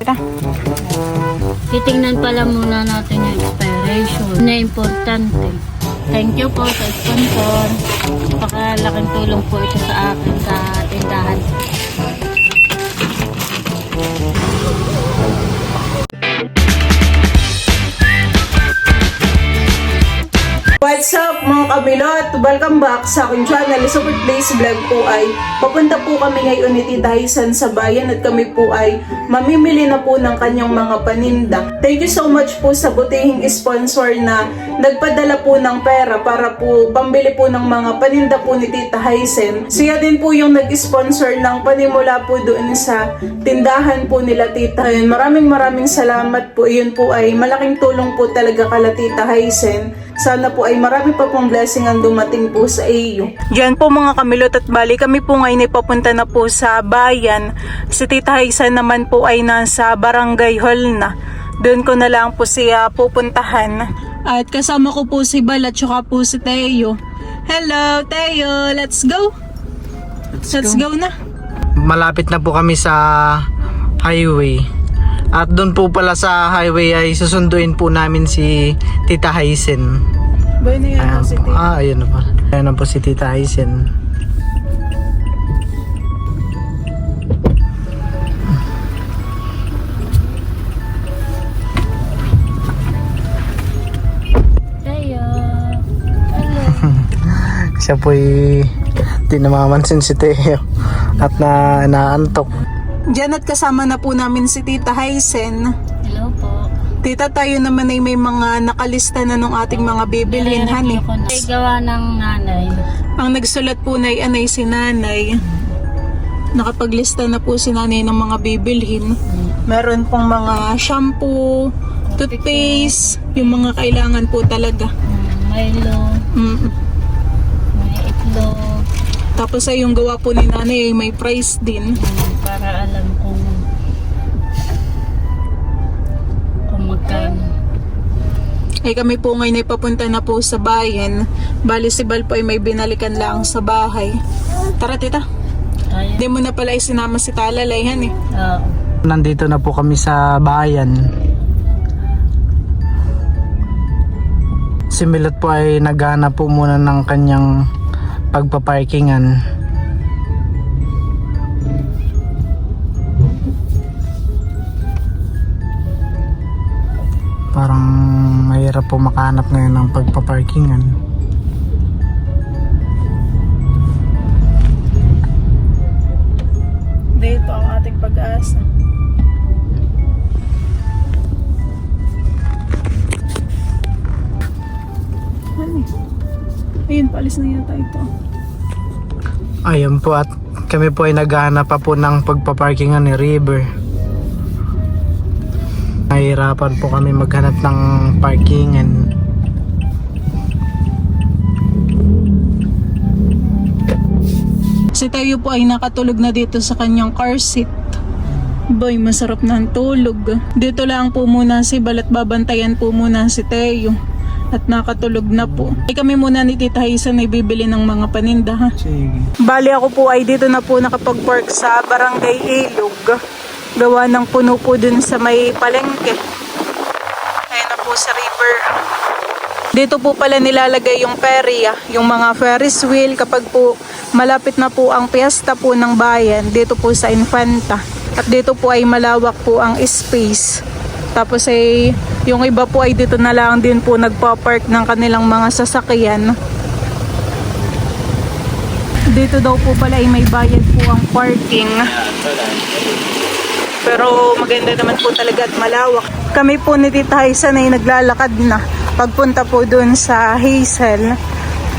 Tita. Titingnan pala muna natin yung expiration na importante. Thank you po sa sponsor. Napakalaking tulong po ito sa akin sa tindahan. What's up mga kabilot? Welcome back sa aking channel. Super Place Vlog po ay papunta po kami ngayon ni Tita Hazen sa bayan at kami po ay mamimili na po ng kanyang mga paninda. Thank you so much po sa butihing sponsor na nagpadala po ng pera para po pambili po ng mga paninda po ni Tita Hazen. Siya din po yung nag-sponsor ng panimula po doon sa tindahan po nila Tita. Maraming salamat po. Iyon po ay malaking tulong po talaga kala Tita Hazen. Sana po ay marami pa pong blessing ang dumating po sa iyo. Diyan po mga kamilot at bali kami po ngayon ay papunta na po sa bayan. Si Tita Hazen naman po ay nasa barangay hall na. Doon ko na lang po siya pupuntahan. At kasama ko po si Bal at saka po si Teo. Hello Teo, let's go! Let's go na! Malapit na po kami sa highway. At doon po pala sa highway ay susunduin po namin si Tita Hazen. Boy na yan po si Teo. Ayun na pala. Ayun na po si Tita Hazen. Tayo. Hello. Siya po di namamansin si Teo at naantok. Diyan at kasama na po namin si Tita Hazen. Hello po. Tita, tayo naman ay may mga nakalista na nung ating mga bibilhin, honey. Ay gawa ng nanay. Ang nagsulat po na anay si nanay. Nakapaglista na po si nanay ng mga bibilhin. Meron pong mga shampoo, toothpaste, yung mga kailangan po talaga. Milo, Mm. may itlog, Tapos ay yung gawa po ni nanay ay may price din. para alam kung magkano. Ay kami po ngayon ay papunta na po sa bayan. Bali si Bal po ay may binalikan lang sa bahay. Tara tita. Tayo. Hindi mo na pala isinama si Talalayhan eh. Oo. Nandito na po kami sa bayan. Si Milot po ay naghahanap po muna ng kanyang pagpaparkingan. Parang mahirap po makahanap ngayon ng pagpaparkingan. Dito ang ating pag-asa. Ayun, paalis na yata ito. Ayun po at kami po ay naghahanap pa po ng pagpaparkingan ni River. Nahihirapan po kami maghanap ng parkingan. Si Tayo po ay nakatulog na dito sa kanyang car seat. Boy, masarap na ang tulog. Dito lang po muna si Bal at babantayan po muna si Tayo. At nakatulog na po. Ay kami muna ni Tita Hazen ay bibili ng mga paninda ha. Sige. Bali ako po ay dito na po nakapag-park sa Barangay Ilog. Gawa ng puno po dun sa may palengke. Ayan na po sa river. Dito po pala nilalagay yung perya, yung mga Ferris wheel kapag po malapit na po ang piyesta po ng bayan dito po sa Infanta. At dito po ay malawak po ang space. Tapos ay yung iba po ay dito na lang din po nagpa-park ng kanilang mga sasakyan. Dito daw po pala ay may bayad po ang parking. Pero maganda naman po talaga at malawak. Kami po ni Tita Hazen ay naglalakad na. Pagpunta po doon sa Hazel.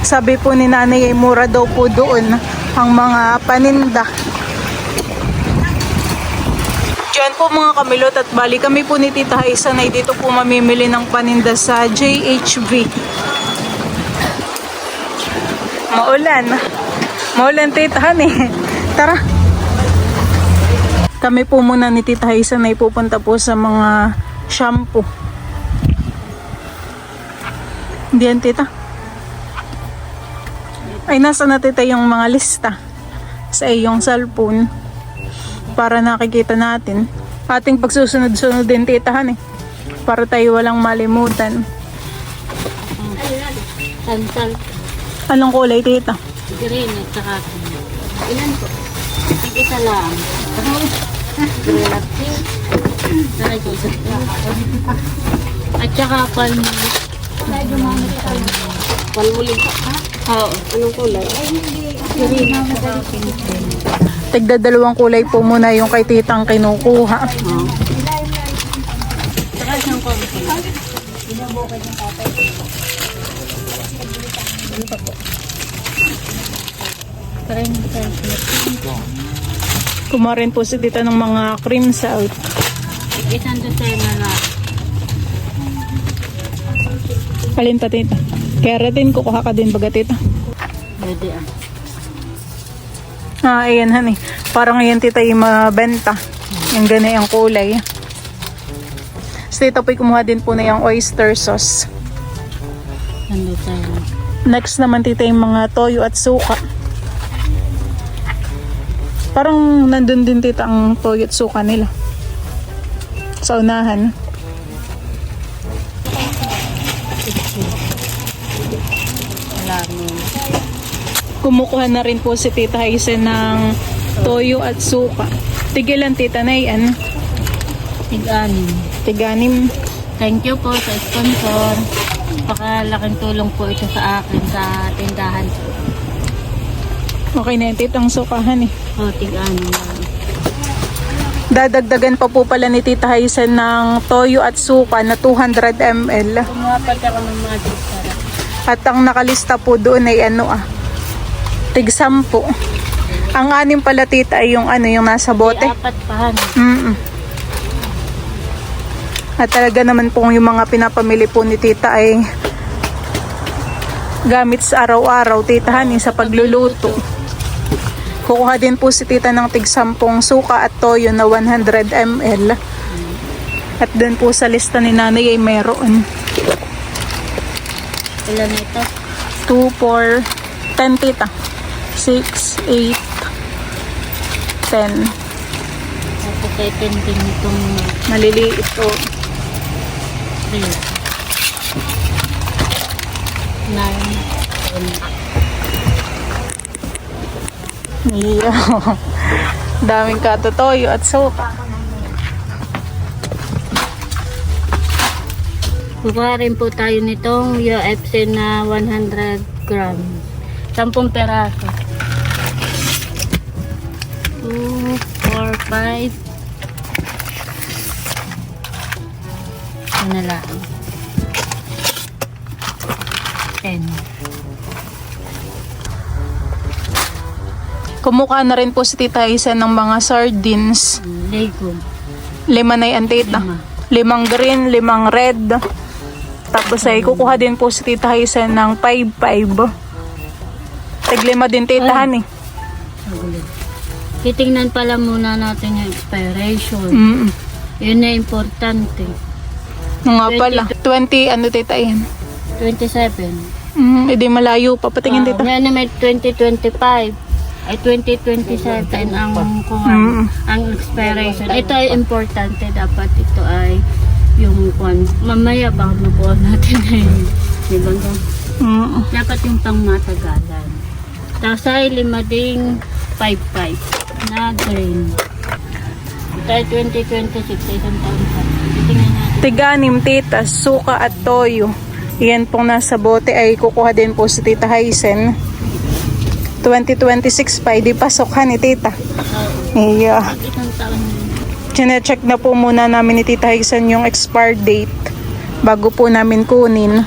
Sabi po ni nanay ay mura daw po doon ang mga paninda. Diyan po mga kamilot at bali kami po ni Tita Hazen ay dito po mamimili ng paninda sa JHV. Maulan. Maulan titahan eh. Tara. Kami po muna ni Tita Hazen ay pupunta po sa mga shampoo. Diyan tita. Ay nasa na tita yung mga lista sa iyong cellphone para nakikita natin. Ating pagsusunod-sunod din titahan eh. Para tayo walang malimutan. Tansal. Anong kulay tita? Green at saka ilan po? Isa lang. Relaxing. At saka palmulit. Palmulit. Oo. Anong kulay? Green. Tigda dalawang kulay po muna yung kay titang kinukuha. Oo. Saka isang konti. Kumuha rin po si tita ng mga cream salt. Isang dosen na lang. Alin pa tita? Keratin, kukuha ka din baga tita. Pwede ah. Ayan honey. Parang ngayon tita yung mabenta. Yung gana yung kulay. So tita po'y kumuha din po na yung oyster sauce. Isang dosen. Next naman tita yung mga toyo at suka. Parang nandun din tita ang toyo at suka nila. Sa unahan. Wala mo. Kumukuha na rin po si Tita Haisen ng toyo at suka. Tigilan tita na yan. Tig-anim. Tiganim. Thank you po sa sponsor. Pakalaking tulong po ito sa akin sa tindahan. Okay na yung titang sukahan eh. O, tig-anim lang. Dadagdagan pa po pala ni Tita Haisen ng toyo at suka na 200 ml. Kumapag ako ng mga sarap. At ang nakalista po doon ay tig 10. Ang 6 pala tita ay yung yung nasa bote. Apat pa han. At talaga naman po yung mga pinapamili po ni tita ay gamit sa araw-araw titahan sa pagluluto. Kukuha din po si tita ng tig 10 suka at toyo na 100 ml. At doon po sa lista ni nanay ay meron Ilan na ito? 2, 4, 10 tita. 6, 8, 10. Tapos ay tending itong Maliliit o. 3. 9. Yeah. Daming katotoyo at suka. Kukuha rin po tayo nitong UFC na 100 gram. 10 peraso. 2, 4, 5. Ito na lang. 10. Kumukha na rin po si Tita Isa ng mga sardines. Lego. 5 na yan tita. 5 green, 5 red. Tapos ay kukuha din po si Tita Isa ng 5. Taglima din titahan eh. Titingnan pala muna natin yung expiration. Yun na importante. Nga pala. 20 tita yan. 27. Hindi malayo pa. Patingin tita. Yan na may 2025. Ay 2027 ang ang expiration. Ito ay importante, dapat ito ay yung mamaya baka mabuhat natin ngayon. Diba? Dapat yung pangmatagalan. Tapos ay 5 ding 5 na green. Ito ay 2026, isang taon pa. Tingnan natin. Tiganim tita, suka at toyo. Yan pong nasa bote ay kukuha din po si Tita Haisen. 2026 pa, di pasok ni tita. Yeah. Isang taon na. Chine-check na po muna namin ni Tita Haisen yung expired date bago po namin kunin.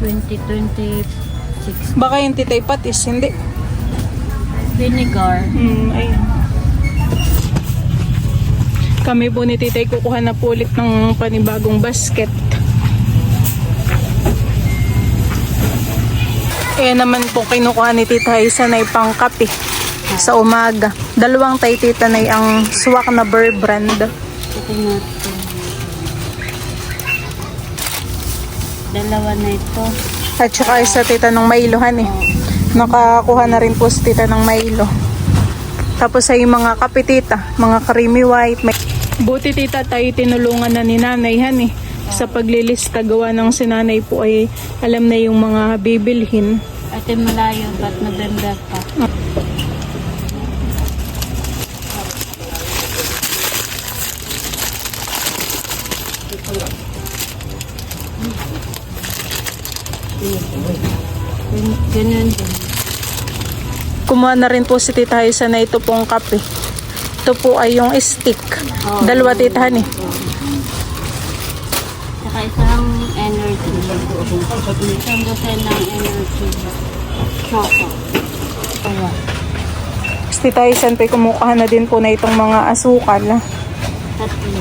2026. Baka yung titay patis, hindi. Vinegar. Ayun. Kami po ni titay kukuha na po ulit ng panibagong basket. Ayan naman po kinukuha ni Tita Haisen ay pangkape sa umaga. 2 tay tita na ang swak na Bear brand. Ito natin. 2 na ito. At saka isa tita ng Milohan eh. Nakakuha na rin po si tita ng Milo. Tapos ay mga kape tita, mga creamy white. Buti tita tayo tinulungan na ni nanay han sa paglilista gawa ng sinanay po ay alam na yung mga bibilhin. Ate malayo, ba't November pa? Ganun din. Kumuha na rin po si Tita Haisa na ito pong kape. Ito po ay yung stick. Dalawa tita han Saka isang energy. Isang dosen ng energy. Choco. Ayan. Si Tita Haisa po ay kumukuha na din po na itong mga asukal. Tatlo.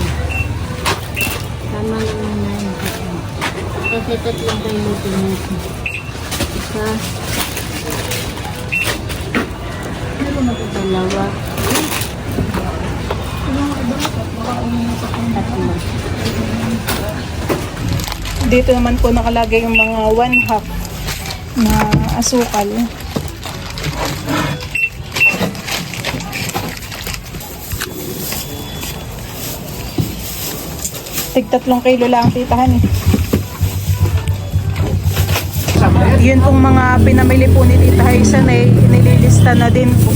Tama naman na yun. Kasi tatlong kayo natin. Isa. Dalawa. Tatlo. Dito naman po nakalagay yung mga 1/2 na asukal. Tig 3 kilo lang titahan Yun pong mga pinamili po ni Tita Haisa na nililista na din po.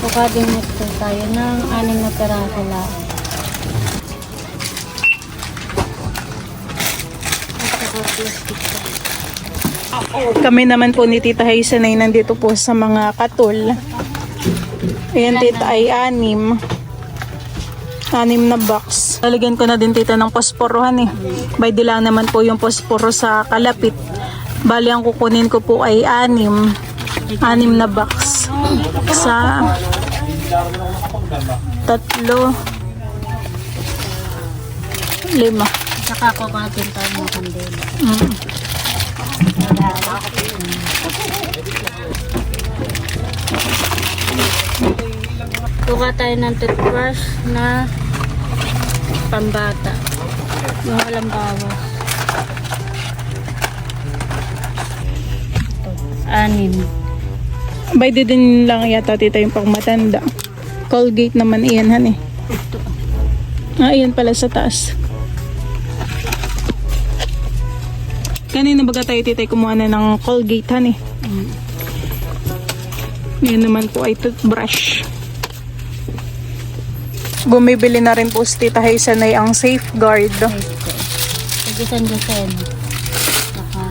Pagkadinit po tayo ng 6 na peraso lang. Kami naman po ni Tita Haisa na nandito po sa mga katol. Ayan tita ay 6 na box. Lalagyan ko na din tita ng posporohan By di lang naman po yung posporo sa kalapit. Bali ang kukunin ko po ay 6 na box. Sa 3, 5. Saka ko natin tayo ng kandila. Kuha tayo ng toothbrush na pambata. Yung walang bawas. Ito. 6. By di din lang yata tita yung pang matanda. Colgate naman iyan han iyan pala sa taas. Kanina baga tayo tita kumuha na ng Colgate han Yan naman po ay toothbrush. Bumibili na rin po si Tita Haisa na ang Safeguard. Isang dosen. Saka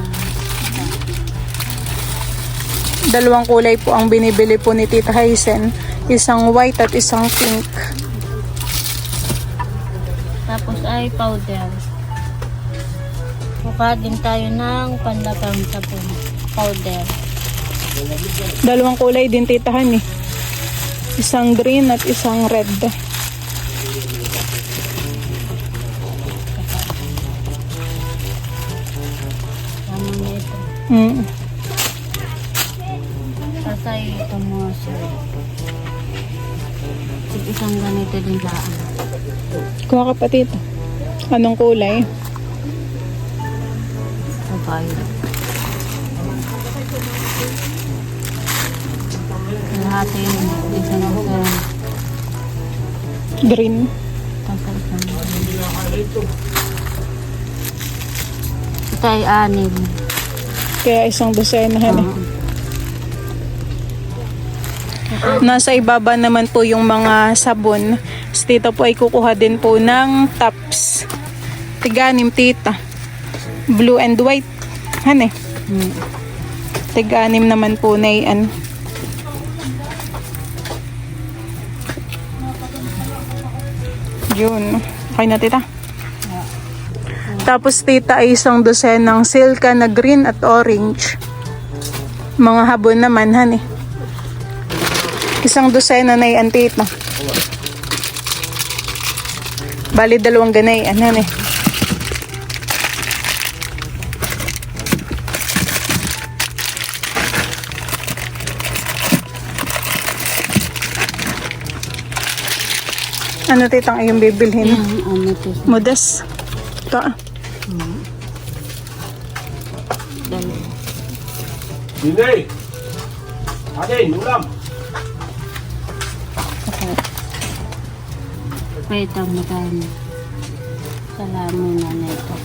2 kulay po ang binibili po ni Tita Haisen. Isang white at isang pink. tapos ay powder. Kuha din tayo ng panlagang sabon. Powder. 2 kulay din titahan Isang green at isang red. Tama na ito. Pasay ito mo sir. Isang ganito din laan. Kuha ka pa tito. Anong kulay? Violet. Lahati yun. Isang isang. Green. Tapos isang. Ito ay 6. Kaya isang dosenahan Nasa ibaba naman po yung mga sabon. Tito po ay kukuha din po ng tops. Tiga-6 tita. Blue and white. Tiga-6 naman po na yan. Yun. Okay na tita. Tapos tita ay isang dosen ng silka na green at orange. Mga habon naman Isang dosena na yan tita. Bali 2 ganayan Ano titang ayong bibilhin? Modas. Ito Sige. Atin, ulam. Wait, ang magano. Salamin na nito.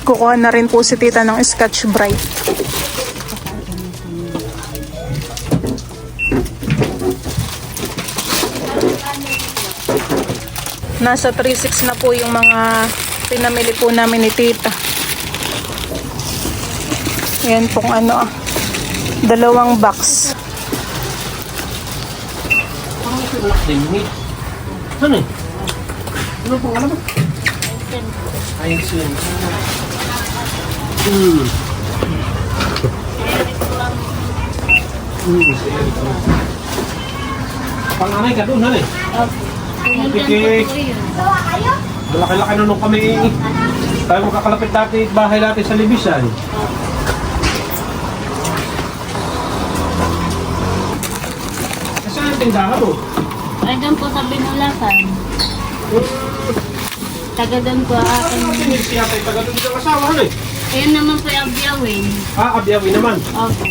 Kukuha na rin po si tita ng Scotch Brite. Nasa 3.6 na po yung mga pinamili po namin ni tita. Yan pong ano, 2 box. Ano eh? Ano po alam mo? Ayos yun. Panganay ka doon, ano eh? Piki. Malaki-laki na nung kami. Tayo magkakalapit dati bahay natin sa Libisan. Saan ang tindahan mo? Ay, doon po sa Binulasan. Taga doon po akin. Hindi siya tayo taga doon sa asawa, ano eh? Ayun naman po yung biyawin. Abyawi naman. Opo.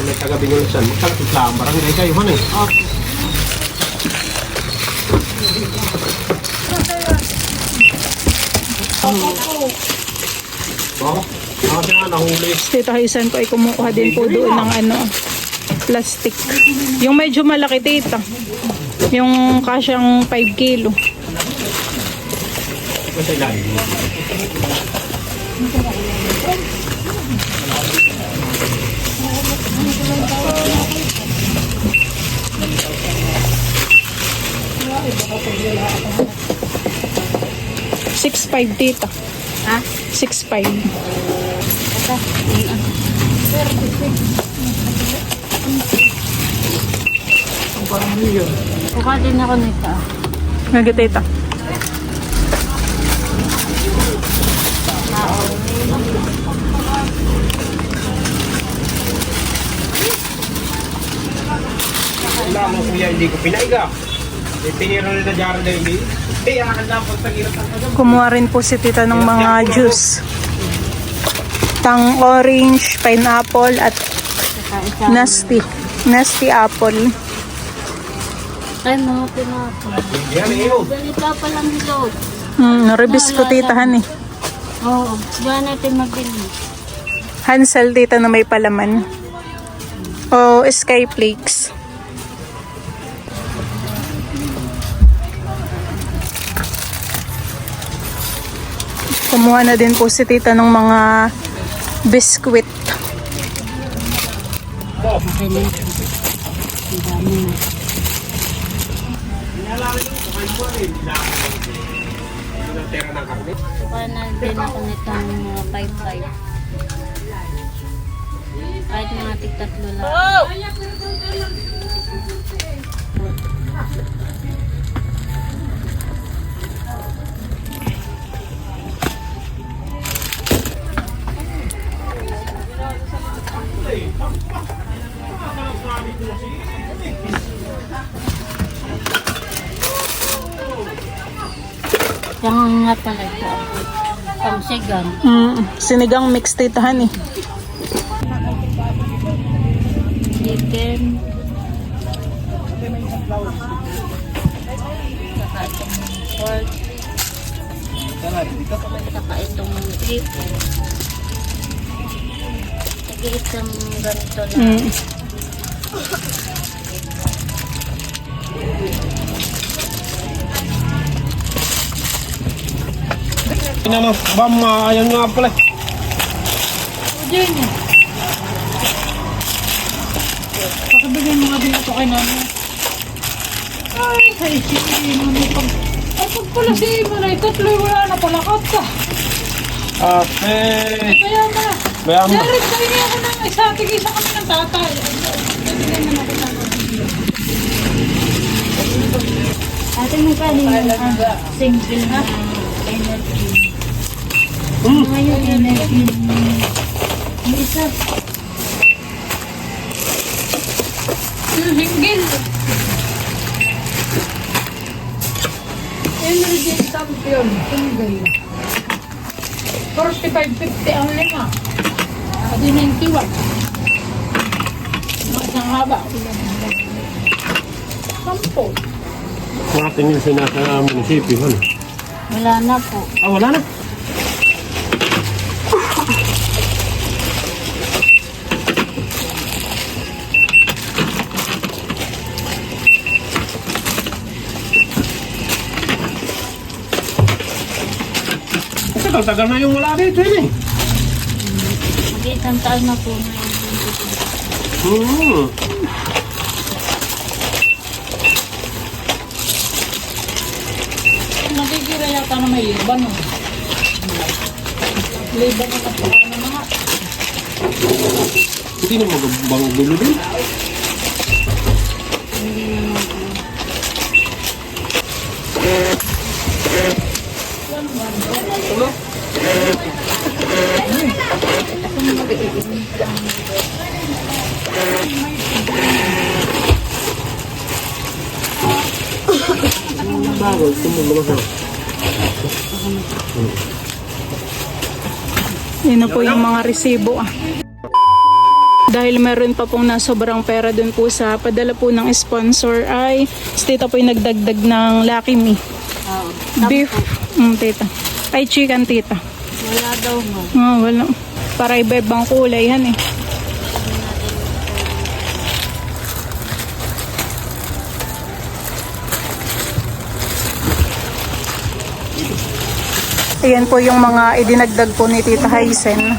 May taga Binulasan. Magkalapit lang. Barangay kayo, ano eh? Opo. Oo. Kasi nga nahuli. Tita Hazen po ay kumukuha din po doon ng ano, plastic. Yung medyo malaki tita. Yung kasyang 5 kilo. Kasi lang. $6.5 tita. Ha? 6.5. Ito. Kuha din ako nito. Nga tita. Wala mo kuya, hindi ko pinaiga. Tinira na jar na hindi. Akan lang pag tagirap ang kagam. Kumuha rin po si tita ng mga juice. Tang orange, pineapple at Saka isang... nasty apple. Ay, mga pinapal. Yan, iyo. Ganito pa lang hilot. Ribis ko titahan eh. Oo. Diyan natin mabili. Hansel tita na may palaman. O Sky Flakes. Kumuha na din po si tita ng mga biskwit. Ganito. Ang dami na. Kuha na din ako nitong mga 5-5. Kahit mga tig-tatlo lang. Yung nga pala ito. Pamsigang. Sinigang mix titahan eh. Chicken. Saka itong pork. Saka itong beef. Sige, isang ganito lang. Ano, bam, ayaw nyo nga pala. Diyan yan. Pakabigyan mo nga din ito kay nanay. Ay, kay si Mami pag... Ay, pag pala si Manay, tatlo'y wala na pala ka. Ate. Kaya na. Bayan mo. Meron tayo niya ako ng isa, tigisa kami ng tatay. Nabigyan na ako ng Ate, may kanina single na energy. Ngayon, energy. Yung isa. hinggil. Energy champion, hinggil. 45.50 ang lima. Kasi 91. Isang haba. 10. Mga tingin sa nasa munisipyo. Ano? Wala na po. Ah, wala na. Kasi tagal na yung wala dito yun eh. Mag-isang taon na po na Hmm. Nakikira yata na may liban, no? Liban na po na mga. Hindi na magabang gulo din. hindi naman po. Bagol, tumulong ako. Yun na po yung mga resibo. Dahil meron pa pong nasobrang pera dun po sa padala po ng sponsor ay si tita po yung nagdagdag ng Lucky Me. Oo. Beef, tita. Ay, chicken, tita. Wala daw mo. Wala. Para iba-ibang kulay yan eh. Ayan po yung mga idinagdag po ni Tita Haisen.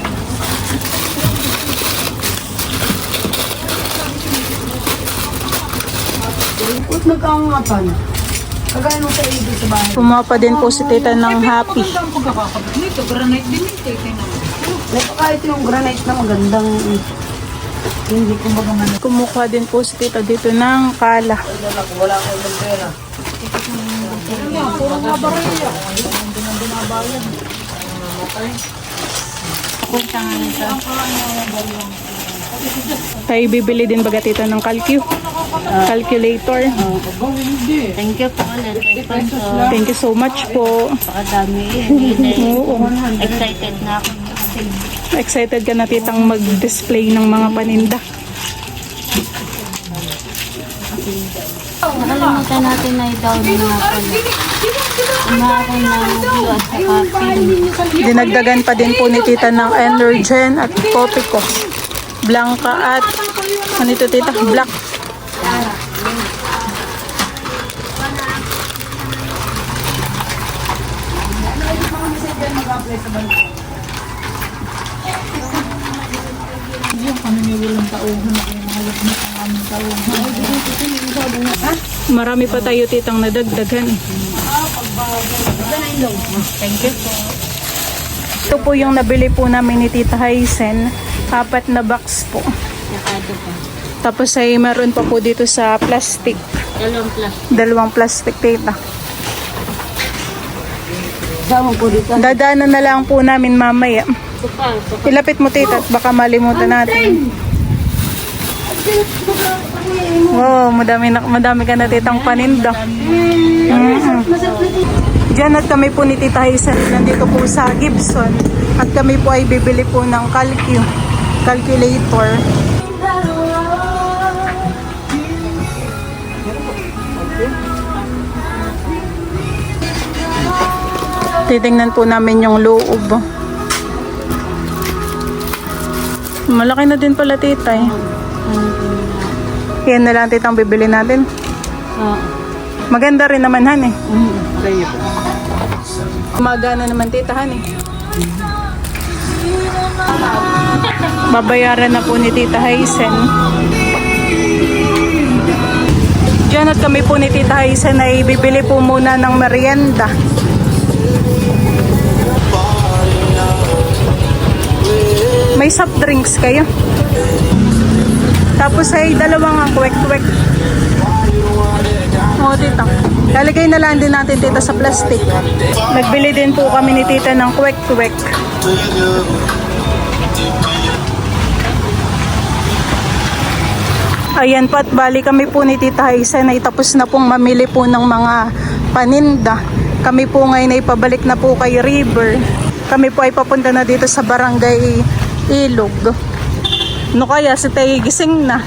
Nagkaangapan. Kagaya nung sa ido sa bahay. Pumapa din po si Tita ng happy. Magandang pagkakakabit nito. Granite din ito. Kahit yung granite na magandang hindi ko baga man. Kumukuha din po si Tita dito ng kala. Wala akong ng pera. Puro mga baraya. Punta nga na sa Tayo bibili din baga Tita ng calculator. thank you po ulit sa sponsor. Thank you so much po. Pakadami. Hindi Oo. excited na ako. Kasi Excited ka na Titang mag-display ng mga paninda. nakalimutan natin na i-down na pala. Umakin na view at saka pin. Dinagdagan pa din po ni Tita ng Energen at Copico. Blanca at ano ito Tita? Black. Marami pa tayo Titang nadagdagan. Thank you po. Ito po yung nabili po namin ni Tita Haisen. 4 na box po. Nakado pa. Tapos ay meron pa po dito sa plastic. 2 plus. 2 plastic Tita. Sama po dito. Dadaanan na lang po namin mamaya. Ito pa. Ilapit mo Tita at baka malimutan natin. Wow, madami ka na Titang paninda. Diyan at kami po ni Tita Haisen nandito po sa Gibson at kami po ay bibili po ng calculator. Titingnan po namin yung loob. Malaki na din pala Tita eh. Yan na lang Titang bibili natin. Oo. Maganda rin naman Han eh. Magana naman Tita Han eh. Babayaran na po ni Tita Haisen. Diyan at kami po ni Tita Haisen ay bibili po muna ng merienda. May soft drinks kayo. Tapos ay 2 ang kwek-kwek. Oo, Tita. Lalagay na lang din natin, Tita, sa plastic. Nagbili din po kami ni Tita ng kwek-kwek. Ayan po at bali kami po ni Tita Haisen ay tapos na pong mamili po ng mga paninda. Kami po ngayon ay pabalik na po kay River. Kami po ay papunta na dito sa barangay Ilog. No kaya si Tay gising na.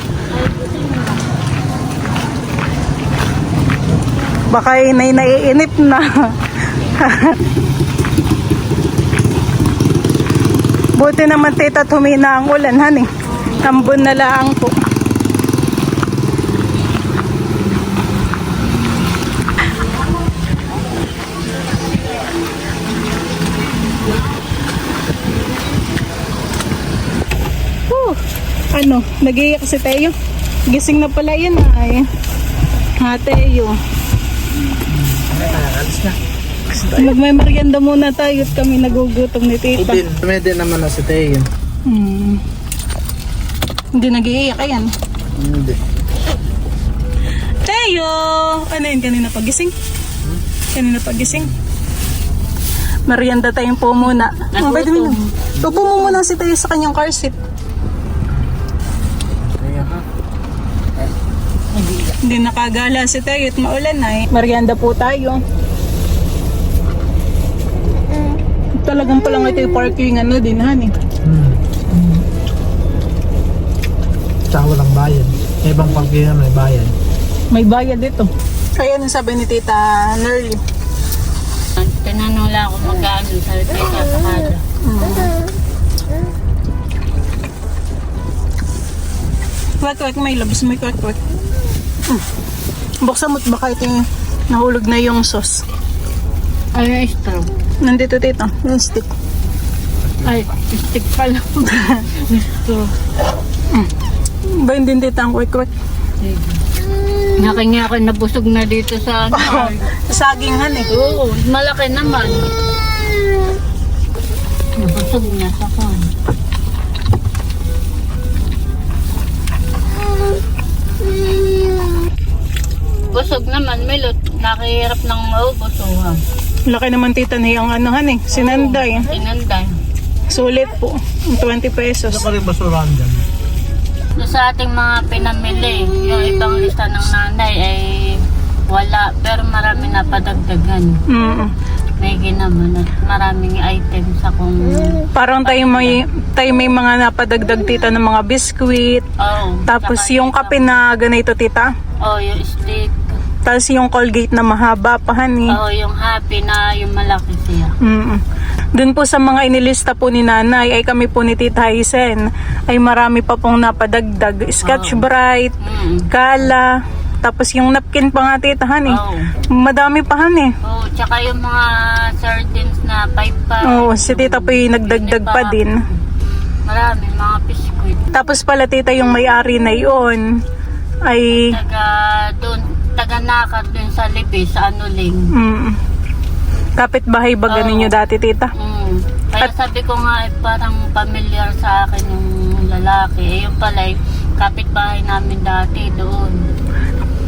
Baka naiinip na. Buti naman tita at humina ang ulan, honey. Tambon na lang po. Ano, nag-iiyak si Teo. Gising na pala yun ay. Ha, Teo. Magmay merienda muna tayo at kami nagugutom ni tita. Pwede naman na si Teo. Hindi nag-iiyak yan. Hindi. Teo! Ano yun, kanina pagising? Kanina pagising? Merienda tayong po muna. Pwede mo na. Tupo mo muna si Teo sa kanyang car seat. Hindi nakagala si Tayo at maulan na eh. Merienda po tayo. Talagang palang ito yung parking ano din, honey. Tsaka walang bayad. May ibang pagkina may bayad. May bayad dito. Kaya nung sabi ni Tita Nerly. Tinanong lang ako magkano sa tita sa kada. Kwek-kwek, may labas, may kwek-kwek. Buksan mo't baka ito yung nahulog na yung sauce. Ay, yung straw. Nandito tita, yung stick. Ay, stick pala. Straw. Ba hindi tita ang kwek-kwek? Nakinga ako nabusog na dito sa ano. Saging honey. Oo, malaki naman. Nabusog na sa kan. Busog naman, Milot. Nakihirap ng maubos. Laki naman tita na yung ano honey, sinanday. Sinanday. Sulit po, 20 pesos. Ito ka rin basurahan dyan. Sa ating mga pinamili, yung ibang lista ng nanay ay wala. Pero marami na padagdagan. May ginaman at maraming items akong... Parang tayo may mga napadagdag tita ng mga biskuit. Oh, Tapos saka yung kape na ganito tita. Oh, yung stick. Tapos yung Colgate na mahaba pa honey. Oh, yung happy na yung malaki siya. Doon po sa mga inilista po ni nanay ay kami po ni Tita Haisen ay marami pa pong napadagdag. Scotch Brite, Kala, tapos yung napkin pa nga tita honey. Oh. Madami pa honey. Oh, tsaka yung mga sardines na 5 pa. Oo, si tita po yung nagdagdag pa din. Marami, mga biskuit. Tapos pala tita yung may-ari na yun ay Taga-nakar dun sa Libis, sa Anuling. kapitbahay ba ganin nyo dati tita? Kaya sabi ko nga, parang familiar sa akin yung lalaki. Eh, yung pala, kapitbahay namin dati doon.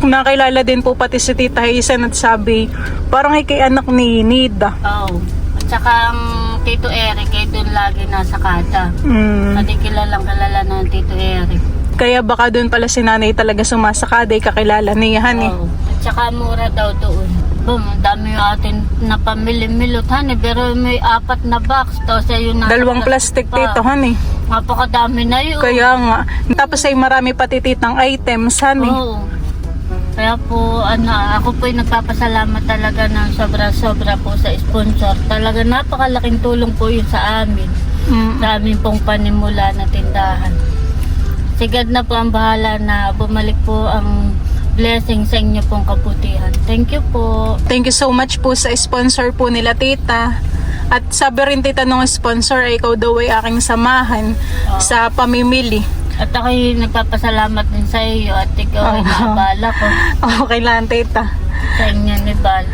Nakilala din po pati si Tita Haisen at sabi, parang ay kay anak ni Nida. Oo. At saka ang Tito Eric ay doon lagi nasa kada. Hindi kilalang kilala ng Tito Eric. Kaya baka doon pala si nanay talaga sumasakada ay kakilala niya, honey. Oo. At saka mura daw doon. Boom, dami yung atin na pamili-milot, honey. Pero may 4 na box. Tapos ay yung 2 plastic tito, honey. Napakadami na yun. Kaya nga. Tapos ay marami pati titang items, honey. Oo. Kaya po, ako po ay nagpapasalamat talaga ng sobra-sobra po sa sponsor. Talaga napakalaking tulong po yun sa amin. Sa amin pong panimula na tindahan. Sigad na po ang bahala na bumalik po ang blessing sa inyo pong kabutihan. Thank you po. Thank you so much po sa sponsor po nila tita. At sabi rin tita nung sponsor ay ikaw daw ay aking samahan sa pamimili. At ako'y nagpapasalamat din sa iyo at ikaw ay naabala ko. Okay lang tita. Sa inyo ni Val.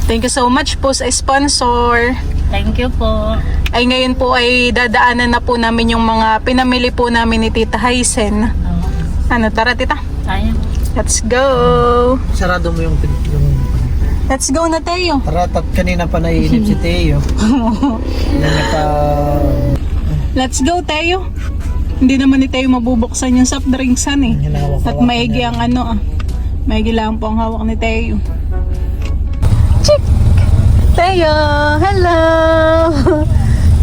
Thank you so much po sa sponsor. Thank you po. Ay ngayon po ay dadaanan na po namin yung mga pinamili po namin ni Tita Haisen. Ano, tara tita. Tayo. Let's go. Sarado mo yung Let's go na tayo. Taratat kanina pa naiinip si Teo. Let's go tayo. Hindi naman ni tayo mabubuksan yung soft drinks eh. At maigi ang ano maigi lang po ang hawak ni Teo. Chick! Teo, hello!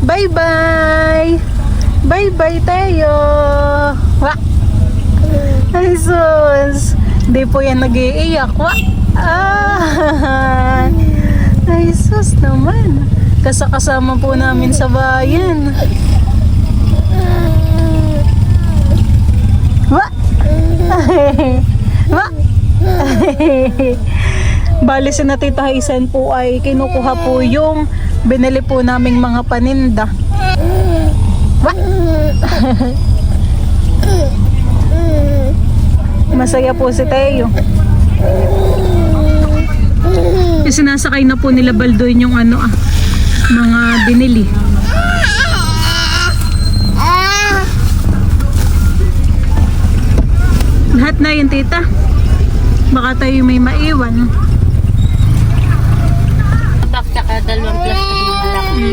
Bye-bye! Bye-bye, Teo! Wah! Ay, sus! Hindi po yan nag-iiyak. Wah! Ah! Ay, sus naman! Kasama po namin sa bayan. Wah! Wah! Bali si na Tita Haisen po ay kinukuha po yung binili po naming mga paninda. Wah! Masaya po si Teo. Sinasakay na po nila Baldoy yung mga binili. Lahat na yun, Tita. Baka tayo may maiwan. Saka dalawang plastic na malaki.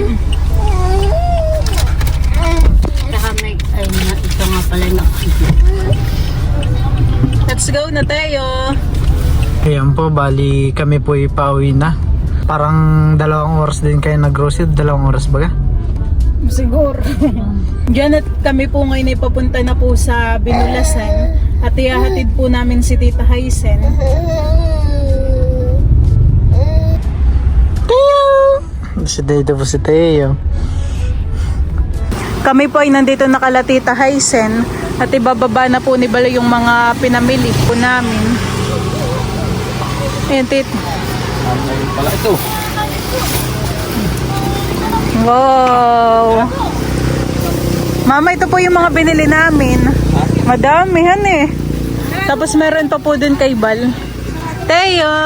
Saka may, ay na, ito nga pala na. Let's go na tayo. Ayan po, bali kami po ipauwi na. Parang 2 oras din kayo nag-grocery. 2 oras ba? Siguro. Diyan at kami po ngayon ay papunta na po sa Binulasan at ihahatid po namin si Tita Haisen. Si Teo po si Teo. Kami po ay nandito na kala Tita Haisen at ibababa na po ni Bala yung mga pinamili po namin. Ayan, Tita. Pala ito. Wow! Mama, ito po yung mga binili namin. Madamihan eh. Tapos meron pa po din kay Bal. Teo!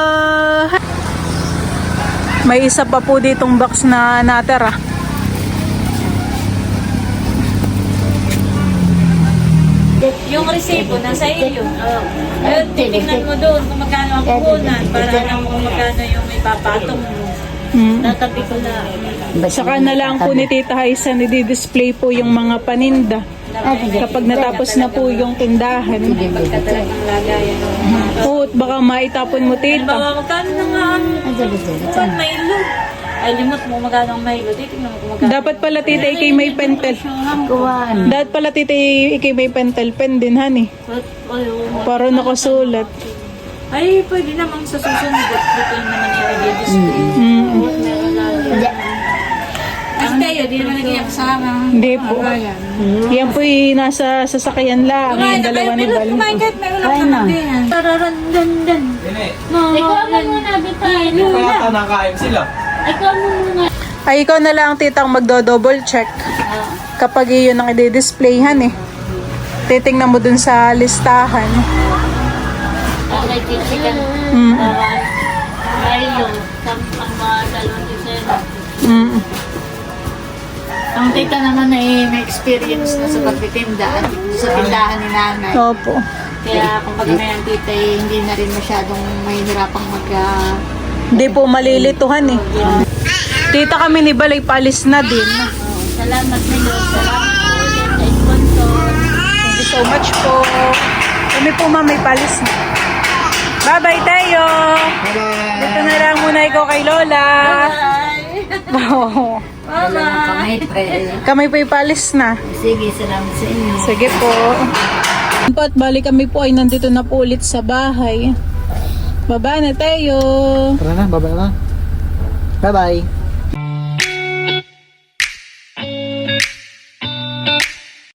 May isa pa po ditong box na natira. Yung resibo, nasa iyo. Ayun, titignan mo doon kung magkano ang puhunan para alam mo kung magkano yung ipapatong mo. Tatabi ko na. Saka na lang po ni Tita Haisen, i-display po yung mga paninda. Kapag natapos na po yung tindahan. Pagkatalagang lagayan. Oo, baka maitapon mo, Tita. Bawa, magkano na nga ang Milo? Ay, limot mo magkano ang Milo. Titignan mo kung magkano. Dapat pala, Tita, ikay may pentel. Dapat pala, Tita, ikay may pentel pen din, honey. Para nakasulat. Ay, pwede namang sa susunod. Dito naman i-display. Ang tayo, di naman nag-iyak sa akin. Hindi po. Yan po nasa sasakyan lang. Yung dalawa ni Bal. Kumain kahit may ulam naman din. Tararandandan. Ikaw mo muna, bitay. Kaya ata nakain sila. Ikaw mo muna. Ay, ikaw na lang, Tita, ang magdo-double check. Kapag yun ang i-displayhan eh. Titingnan mo dun sa listahan. Okay, titigan. Milo. Ang mga dalawang diseno. Ang tita naman ay may experience na sa pagtitinda at sa tindahan ni nanay. Opo. Kaya kung pag may ang tita hindi na rin masyadong mahihirapang Hindi po malilituhan eh. Tita, kami ni Balay palis na din. Salamat Milo. Salamat po ulit sa sponsor. Thank you so much po. Kami po may palis na. Bye-bye tayo. Dito na lang muna ikaw kay Lola. Oo. Kami po ipalis na. Sige, salamat sa inyo. Sige po. At balik kami po ay nandito na po ulit sa bahay. Baba na tayo. Tara na, baba na. Bye-bye.